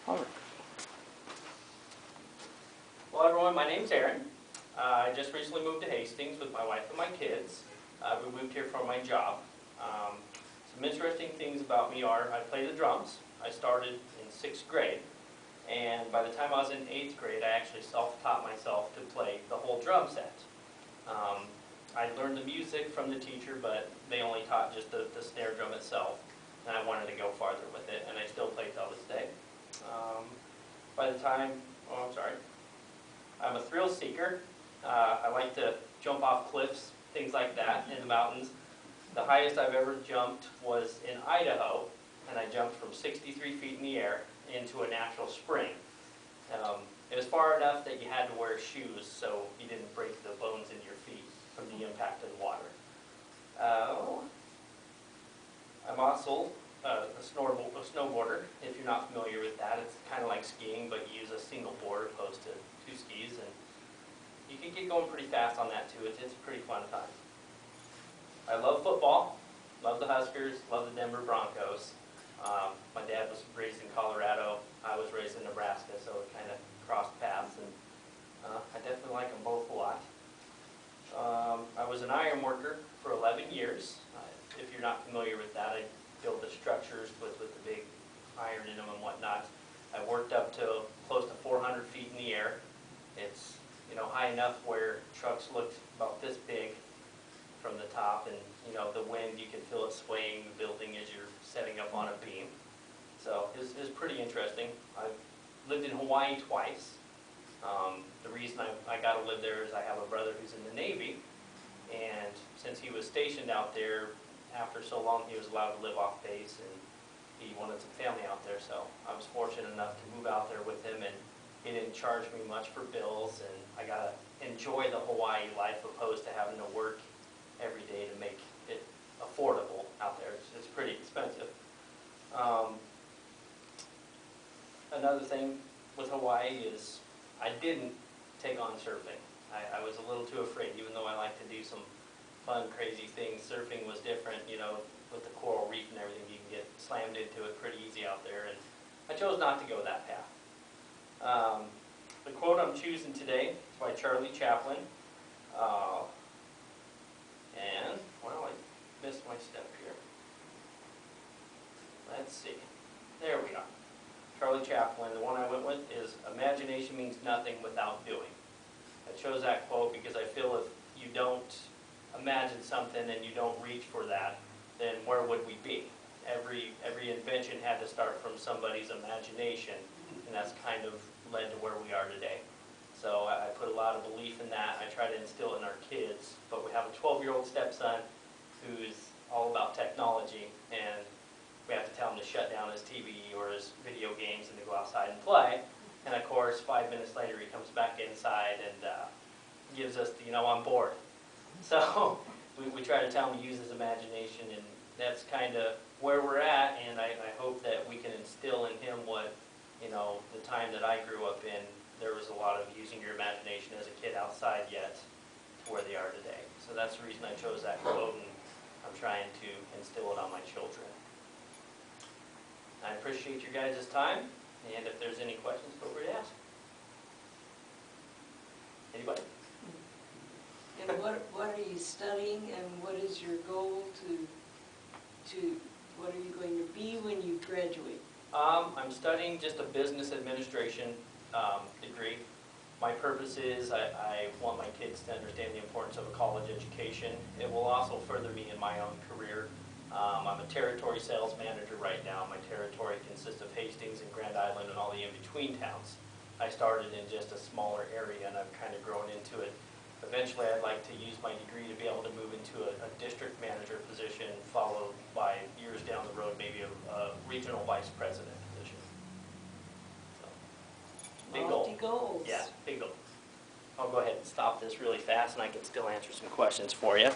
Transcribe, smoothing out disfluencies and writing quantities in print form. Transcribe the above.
Well, everyone, my name's Aaron. I just recently moved to Hastings with my wife and my kids. We moved here for my job. Some interesting things about me are I play the drums. I started in 6th grade, and by the time I was in 8th grade, I actually self-taught myself to play the whole drum set. I learned the music from the teacher, but they only taught just the snare drum itself, and I wanted to go farther with it, and I still play till this day. I'm a thrill seeker. I like to jump off cliffs, things like that, in the mountains. The highest I've ever jumped was in Idaho, and I jumped from 63 feet in the air into a natural spring. It was far enough that you had to wear shoes so you didn't break the bones in your feet from the impact of the water. I'm also a snowboarder. If you're not familiar with that, it's kind of like skiing, but you use a single board opposed to 2 skis, and you can get going pretty fast on that too. It's a pretty fun time. I love football, love the Huskers, love the Denver Broncos. My dad was raised in Colorado. I was raised in Nebraska, so it kind of crossed paths, and I definitely like them both a lot. I was an iron worker for 11 years. If you're not familiar with that, I built the structures with the big iron in them and whatnot. I worked up to close to 400 feet in the air. It's high enough where trucks looked about this big from the top, and the wind, you can feel it swaying the building as you're setting up on a beam. So it's pretty interesting. I've lived in Hawaii twice. The reason I got to live there is I have a brother who's in the Navy, and since he was stationed out there, after so long he was allowed to live off base, and he wanted some family out there, so I was fortunate enough to move out there with him, and he didn't charge me much for bills, and I got to enjoy the Hawaii life opposed to having to work every day to make it affordable out there. It's pretty expensive. Another thing with Hawaii is I didn't take on surfing. I was a little too afraid, even though I like to do some fun, crazy things. Surfing was different, with the coral reef and everything. You can get slammed into it pretty easy out there, and I chose not to go that path. The quote I'm choosing today is by Charlie Chaplin. I missed my step here. Let's see. There we are. Charlie Chaplin. The one I went with is, "Imagination means nothing without doing." I chose that quote because I feel if you don't imagine something and you don't reach for that, then where would we be? Every invention had to start from somebody's imagination, and that's kind of led to where we are today. So I put a lot of belief in that. I try to instill it in our kids, but we have a 12-year-old stepson who's all about technology, and we have to tell him to shut down his TV or his video games and to go outside and play. And of course, 5 minutes later, he comes back inside and gives us the, I'm bored. So we try to tell him to use his imagination, and that's kind of where we're at, and I hope that we can instill in him what, the time that I grew up in, there was a lot of using your imagination as a kid outside yet to where they are today. So that's the reason I chose that quote, and I'm trying to instill it on my children. I appreciate your guys' time, and if there's any questions, feel free to ask. Anybody? And what are you studying, and what is your goal what are you going to be when you graduate? I'm studying just a business administration degree. My purpose is I want my kids to understand the importance of a college education. It will also further me in my own career. I'm a territory sales manager right now. My territory consists of Hastings and Grand Island and all the in-between towns. I started in just a smaller area, and I've kind of grown into it. Eventually, I'd like to use my degree to be able to move into a district manager position, followed by years down the road, maybe a regional vice president position. So, big goal. Lofty goals. Yeah, big goal. I'll go ahead and stop this really fast, and I can still answer some questions for you.